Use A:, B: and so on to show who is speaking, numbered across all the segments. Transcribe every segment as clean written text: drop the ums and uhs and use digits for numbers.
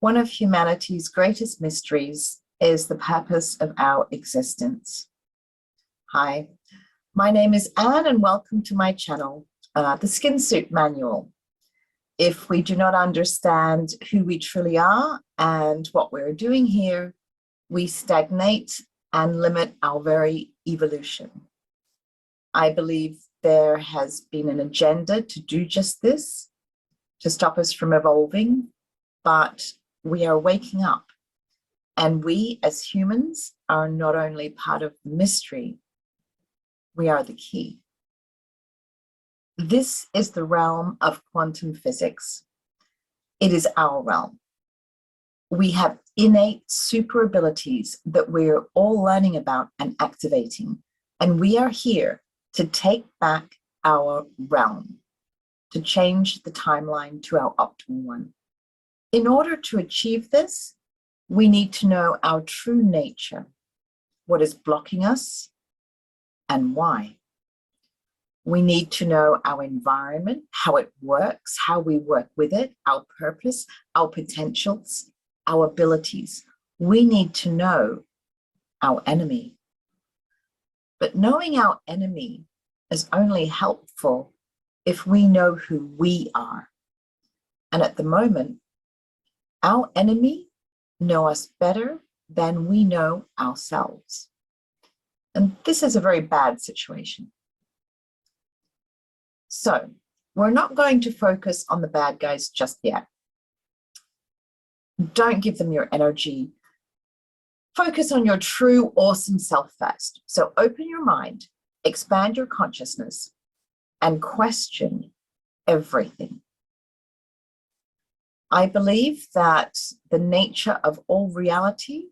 A: One of humanity's greatest mysteries is the purpose of our existence. Hi, my name is Anne and welcome to my channel, the SKINSUIT Manual. If we do not understand who we truly are and what we're doing here, we stagnate and limit our very evolution. I believe there has been an agenda to do just this, to stop us from evolving, but we are waking up, and we as humans are not only part of the mystery, we are the key. This is the realm of quantum physics. It is our realm. We have innate super abilities that we're all learning about and activating, and we are here to take back our realm, to change the timeline to our optimal one. In order to achieve this, we need to know our true nature, what is blocking us and why. We need to know our environment, how it works, how we work with it, our purpose, our potentials, our abilities. We need to know our enemy. But knowing our enemy is only helpful if we know who we are. And at the moment, our enemy know us better than we know ourselves. And this is a very bad situation. So we're not going to focus on the bad guys just yet. Don't give them your energy. Focus on your true, awesome self first. So open your mind, expand your consciousness, and question everything. I believe that the nature of all reality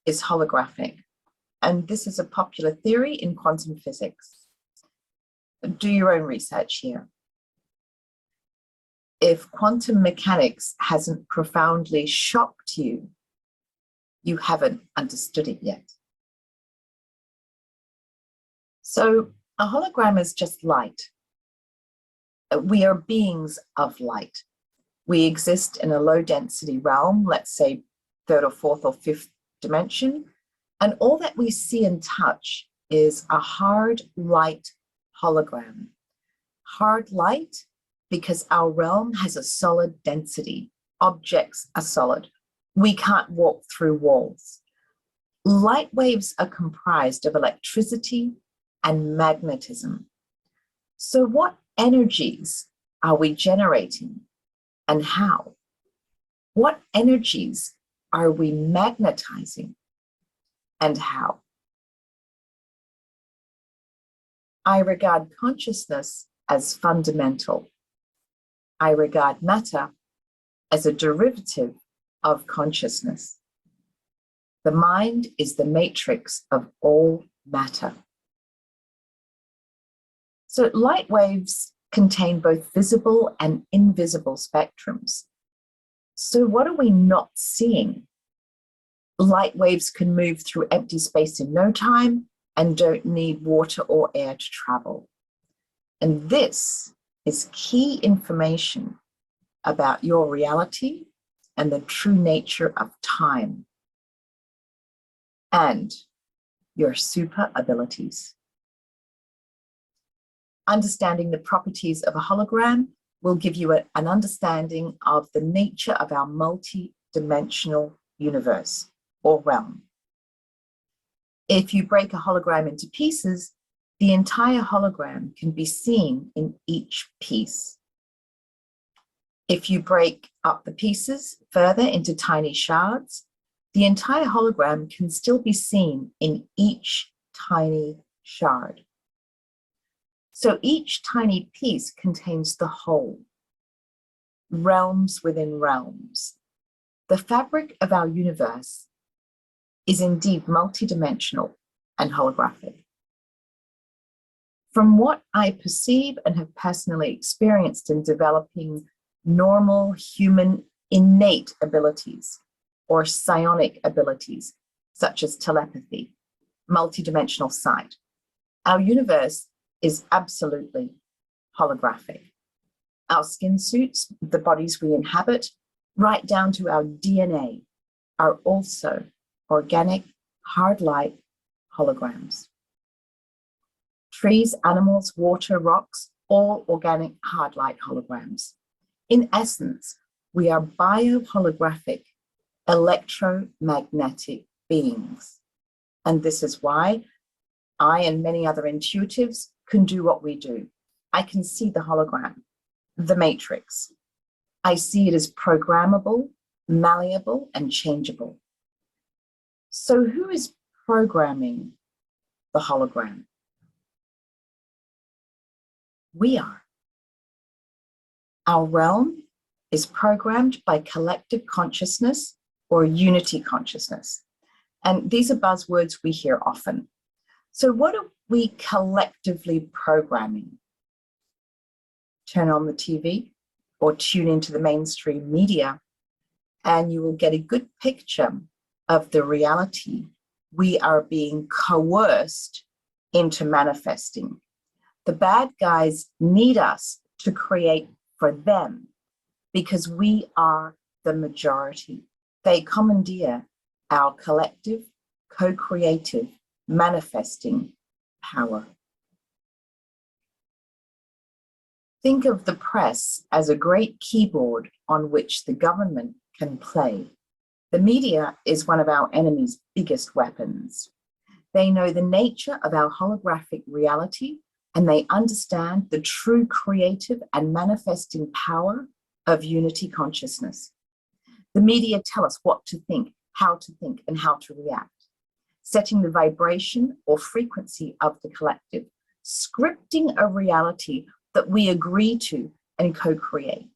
A: is holographic, and this is a popular theory in quantum physics. Do your own research here. If quantum mechanics hasn't profoundly shocked you, you haven't understood it yet. So a hologram is just light. We are beings of light. We exist in a low density realm, let's say third or fourth or fifth dimension, and all that we see and touch is a hard light hologram. Hard light because our realm has a solid density. Objects are solid. We can't walk through walls. Light waves are comprised of electricity and magnetism. So what energies are we generating? And how? What energies are we magnetizing and how? I regard consciousness as fundamental. I regard matter as a derivative of consciousness. The mind is the matrix of all matter. So light waves contain both visible and invisible spectrums. So what are we not seeing? Light waves can move through empty space in no time and don't need water or air to travel. And this is key information about your reality and the true nature of time and your super abilities. Understanding the properties of a hologram will give you an understanding of the nature of our multi-dimensional universe or realm. If you break a hologram into pieces, the entire hologram can be seen in each piece. If you break up the pieces further into tiny shards, the entire hologram can still be seen in each tiny shard. So each tiny piece contains the whole, realms within realms. The fabric of our universe is indeed multidimensional and holographic. From what I perceive and have personally experienced in developing normal human innate abilities or psionic abilities, such as telepathy, multidimensional sight, our universe is absolutely holographic. Our skin suits, the bodies we inhabit, right down to our DNA, are also organic, hard light holograms. Trees, animals, water, rocks, all organic, hard light holograms. In essence, we are bioholographic, electromagnetic beings. And this is why I and many other intuitives can do what we do. I can see the hologram, the matrix. I see it as programmable, malleable, and changeable. So who is programming the hologram? We are. Our realm is programmed by collective consciousness or unity consciousness. And these are buzzwords we hear often. So what are we collectively programming? Turn on the TV or tune into the mainstream media, and you will get a good picture of the reality we are being coerced into manifesting. The bad guys need us to create for them because we are the majority. They commandeer our collective, co-creative, manifesting power. Think of the press as a great keyboard on which the government can play. The media is one of our enemy's biggest weapons. They know the nature of our holographic reality, and they understand the true creative and manifesting power of unity consciousness. The media tell us what to think, and how to react, setting the vibration or frequency of the collective, scripting a reality that we agree to and co-create.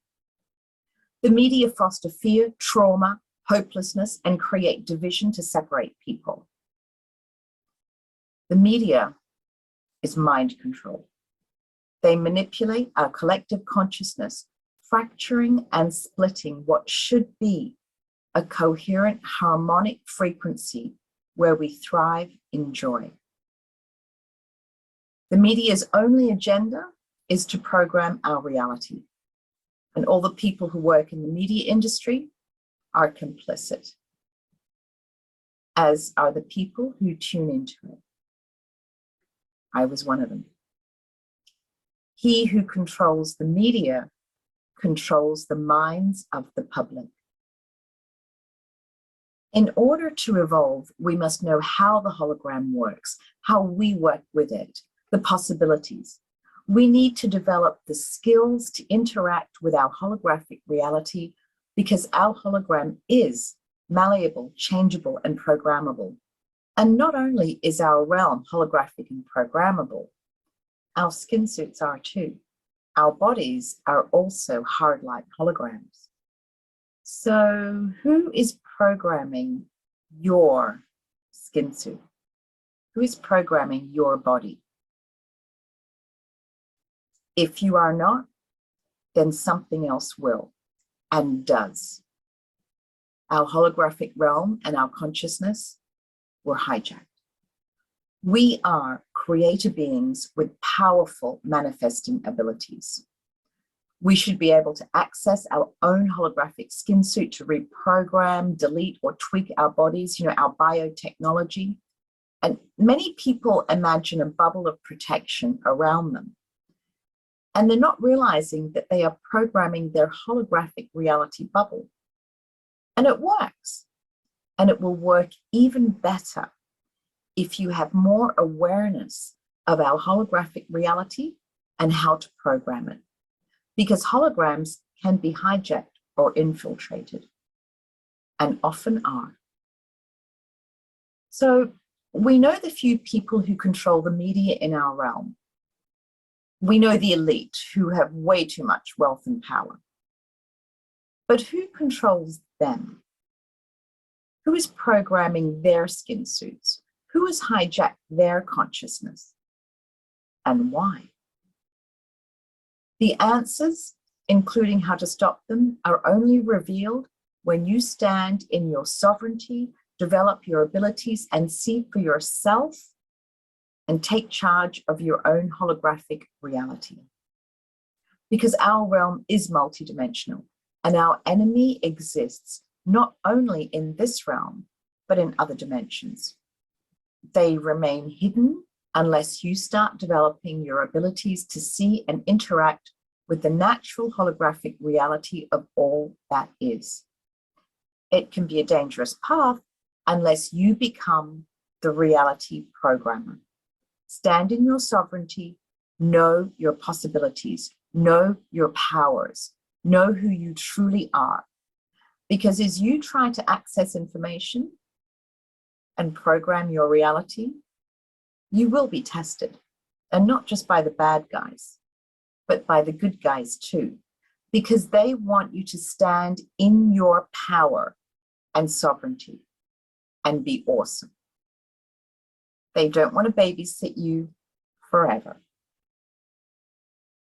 A: The media foster fear, trauma, hopelessness, and create division to separate people. The media is mind control. They manipulate our collective consciousness, fracturing and splitting what should be a coherent, harmonic frequency where we thrive in joy. The media's only agenda is to program our reality. And all the people who work in the media industry are complicit, as are the people who tune into it. I was one of them. He who controls the media controls the minds of the public. In order to evolve, we must know how the hologram works, how we work with it, the possibilities. We need to develop the skills to interact with our holographic reality because our hologram is malleable, changeable, and programmable. And not only is our realm holographic and programmable, our skin suits are too. Our bodies are also hard-like holograms. So who is programming your skin suit? Who is programming your body? If you are not, then something else will and does. Our holographic realm and our consciousness were hijacked. We are creator beings with powerful manifesting abilities. We should be able to access our own holographic skin suit to reprogram, delete, or tweak our bodies, our biotechnology. And many people imagine a bubble of protection around them. And they're not realizing that they are programming their holographic reality bubble. And it works. And it will work even better if you have more awareness of our holographic reality and how to program it. Because holograms can be hijacked or infiltrated, and often are. So we know the few people who control the media in our realm. We know the elite who have way too much wealth and power. But who controls them? Who is programming their skin suits? Who has hijacked their consciousness? And why? The answers, including how to stop them, are only revealed when you stand in your sovereignty, develop your abilities, and see for yourself and take charge of your own holographic reality. Because our realm is multidimensional. And our enemy exists not only in this realm, but in other dimensions. They remain hidden unless you start developing your abilities to see and interact with the natural holographic reality of all that is. It can be a dangerous path unless you become the reality programmer. Stand in your sovereignty, know your possibilities, know your powers, know who you truly are. Because as you try to access information and program your reality, you will be tested, and not just by the bad guys, but by the good guys too, because they want you to stand in your power and sovereignty and be awesome. They don't want to babysit you forever.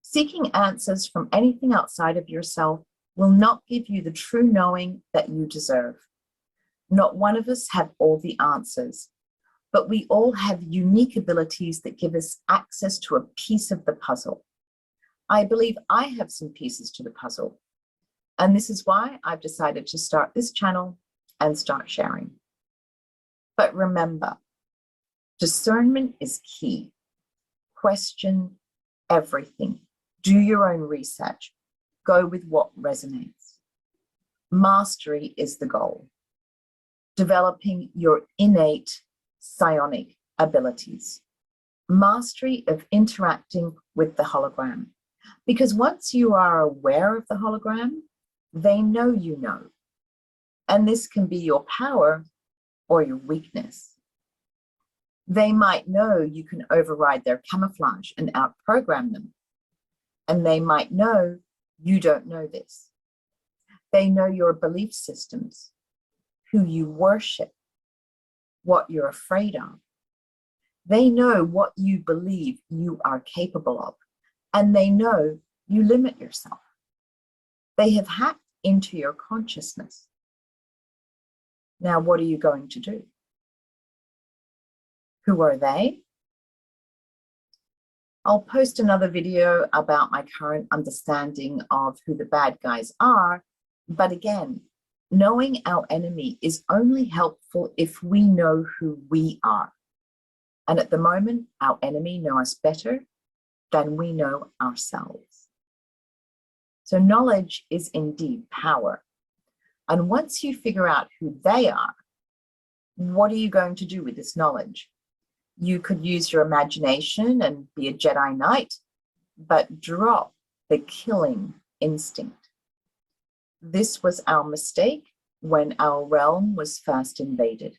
A: Seeking answers from anything outside of yourself will not give you the true knowing that you deserve. Not one of us have all the answers, but we all have unique abilities that give us access to a piece of the puzzle. I believe I have some pieces to the puzzle, and this is why I've decided to start this channel and start sharing. But remember, discernment is key. Question everything. Do your own research. Go with what resonates. Mastery is the goal. Developing your innate psionic abilities. Mastery of interacting with the hologram. Because once you are aware of the hologram, they know you know. And this can be your power or your weakness. They might know you can override their camouflage and outprogram them. And they might know you don't know this. They know your belief systems, who you worship, what you're afraid of. They know what you believe you are capable of, and they know you limit yourself. They have hacked into your consciousness. Now, what are you going to do? Who are they? I'll post another video about my current understanding of who the bad guys are, but again, knowing our enemy is only helpful if we know who we are. And at the moment, our enemy know us better than we know ourselves. So knowledge is indeed power. And once you figure out who they are, what are you going to do with this knowledge? You could use your imagination and be a Jedi Knight, but drop the killing instinct. This was our mistake when our realm was first invaded.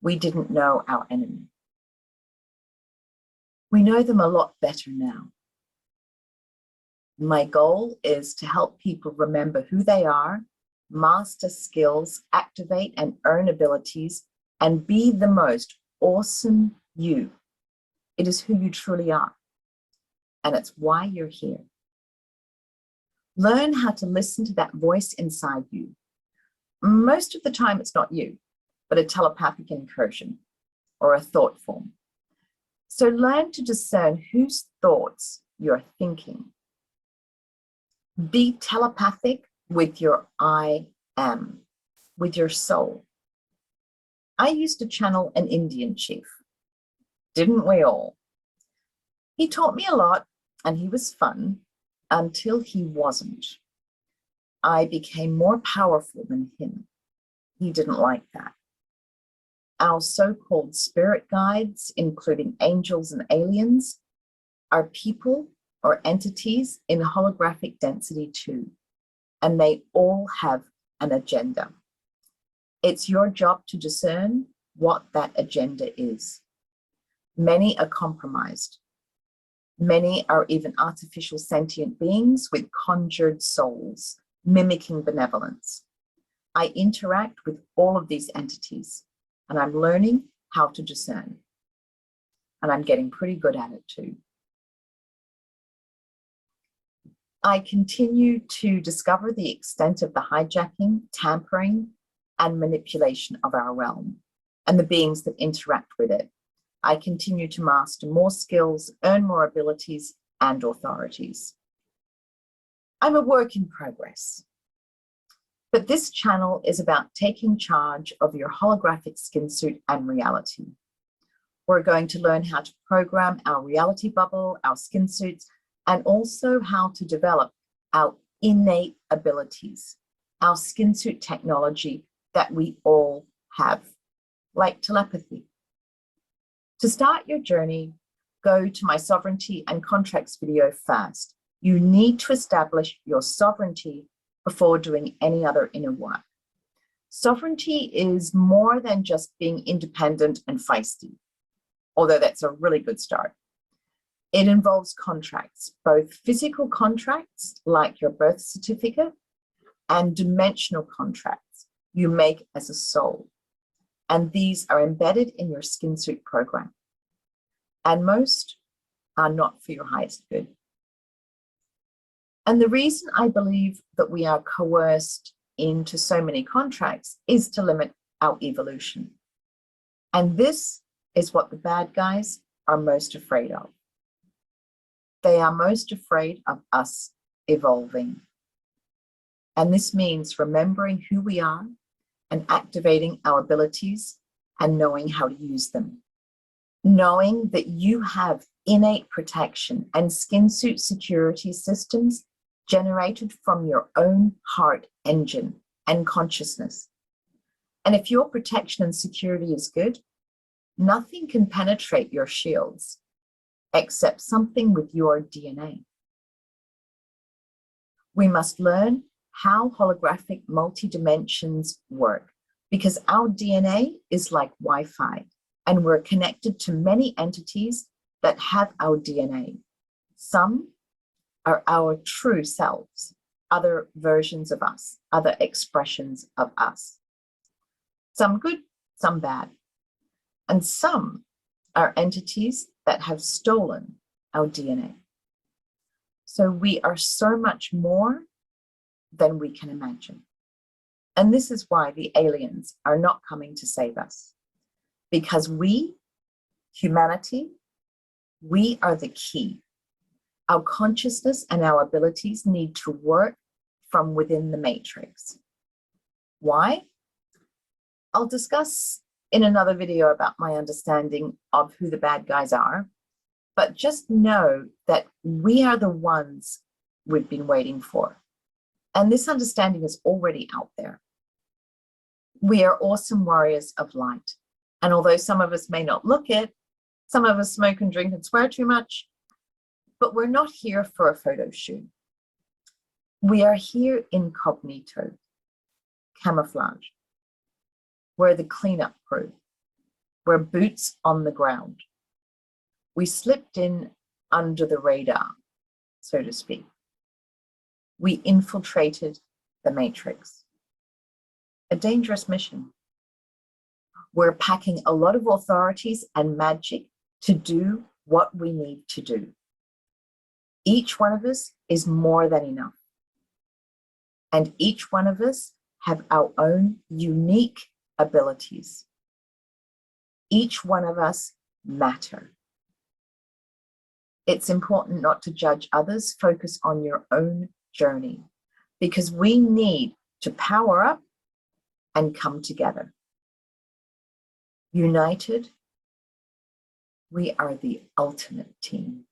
A: We didn't know our enemy. We know them a lot better now. My goal is to help people remember who they are, master skills, activate and earn abilities, and be the most awesome you. It is who you truly are, and it's why you're here. Learn how to listen to that voice inside you. Most of the time, it's not you, but a telepathic incursion or a thought form. So learn to discern whose thoughts you're thinking. Be telepathic with your I am, with your soul. I used to channel an Indian chief. Didn't we all? He taught me a lot and he was fun until he wasn't. I became more powerful than him. He didn't like that. Our so-called spirit guides, including angels and aliens, are people or entities in holographic density too, and they all have an agenda. It's your job to discern what that agenda is. Many are compromised. Many are even artificial sentient beings with conjured souls, mimicking benevolence. I interact with all of these entities, and I'm learning how to discern. And I'm getting pretty good at it too. I continue to discover the extent of the hijacking, tampering, and manipulation of our realm and the beings that interact with it. I continue to master more skills, earn more abilities and authorities. I'm a work in progress. But this channel is about taking charge of your holographic skin suit and reality. We're going to learn how to program our reality bubble, our skin suits, and also how to develop our innate abilities, our skin suit technology that we all have, like telepathy. To start your journey, go to my sovereignty and contracts video first. You need to establish your sovereignty before doing any other inner work. Sovereignty is more than just being independent and feisty, although that's a really good start. It involves contracts, both physical contracts like your birth certificate and dimensional contracts you make as a soul. And these are embedded in your skin suit program. And most are not for your highest good. And the reason I believe that we are coerced into so many contracts is to limit our evolution. And this is what the bad guys are most afraid of. They are most afraid of us evolving. And this means remembering who we are and activating our abilities and knowing how to use them. Knowing that you have innate protection and skin suit security systems generated from your own heart engine and consciousness. And if your protection and security is good, nothing can penetrate your shields except something with your DNA. We must learn how holographic multi-dimensions work because our DNA is like Wi-Fi and we're connected to many entities that have our DNA. Some are our true selves, other versions of us, other expressions of us. Some good, some bad. And some are entities that have stolen our DNA. So we are so much more than we can imagine. And this is why the aliens are not coming to save us. Because we, humanity, we are the key. Our consciousness and our abilities need to work from within the matrix. Why? I'll discuss in another video about my understanding of who the bad guys are, but just know that we are the ones we've been waiting for. And this understanding is already out there. We are awesome warriors of light. And although some of us may not look it, some of us smoke and drink and swear too much, but we're not here for a photo shoot. We are here incognito, camouflage. We're the cleanup crew. We're boots on the ground. We slipped in under the radar, so to speak. We infiltrated the matrix. A dangerous mission. We're packing a lot of authorities and magic to do what we need to do. Each one of us is more than enough. And each one of us have our own unique abilities. Each one of us matter. It's important not to judge others, focus on your own journey, because we need to power up and come together. United, we are the ultimate team.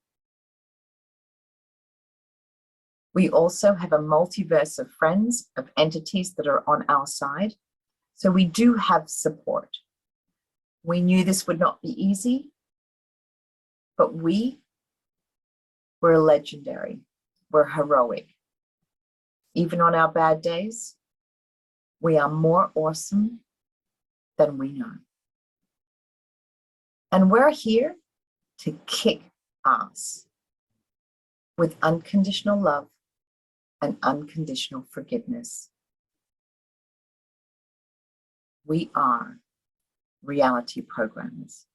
A: We also have a multiverse of friends, of entities that are on our side. So we do have support. We knew this would not be easy, but we're legendary. We're heroic. Even on our bad days, we are more awesome than we know. And we're here to kick ass with unconditional love and unconditional forgiveness. We are reality programmers.